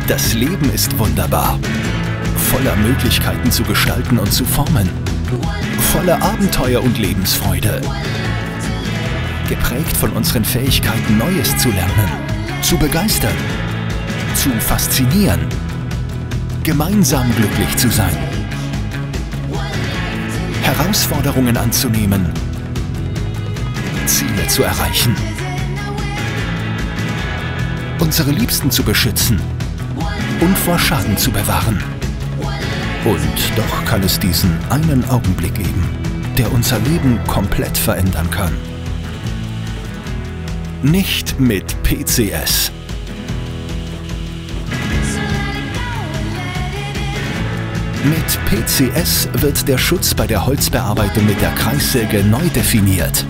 Das Leben ist wunderbar, voller Möglichkeiten zu gestalten und zu formen, voller Abenteuer und Lebensfreude, geprägt von unseren Fähigkeiten, Neues zu lernen, zu begeistern, zu faszinieren, gemeinsam glücklich zu sein, Herausforderungen anzunehmen, Ziele zu erreichen, unsere Liebsten zu beschützen und vor Schaden zu bewahren. Und doch kann es diesen einen Augenblick geben, der unser Leben komplett verändern kann. Nicht mit PCS. Mit PCS wird der Schutz bei der Holzbearbeitung mit der Kreissäge neu definiert.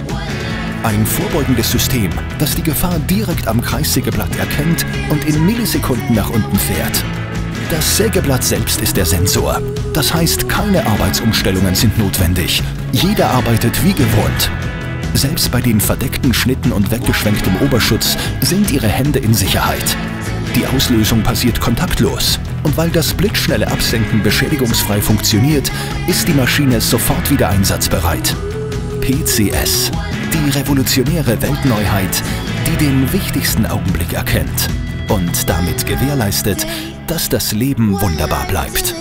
Ein vorbeugendes System, das die Gefahr direkt am Kreissägeblatt erkennt und in Millisekunden nach unten fährt. Das Sägeblatt selbst ist der Sensor. Das heißt, keine Arbeitsumstellungen sind notwendig. Jeder arbeitet wie gewohnt. Selbst bei den verdeckten Schnitten und weggeschwenktem Oberschutz sind Ihre Hände in Sicherheit. Die Auslösung passiert kontaktlos. Und weil das blitzschnelle Absenken beschädigungsfrei funktioniert, ist die Maschine sofort wieder einsatzbereit. PCS. Die revolutionäre Weltneuheit, die den wichtigsten Augenblick erkennt und damit gewährleistet, dass das Leben wunderbar bleibt.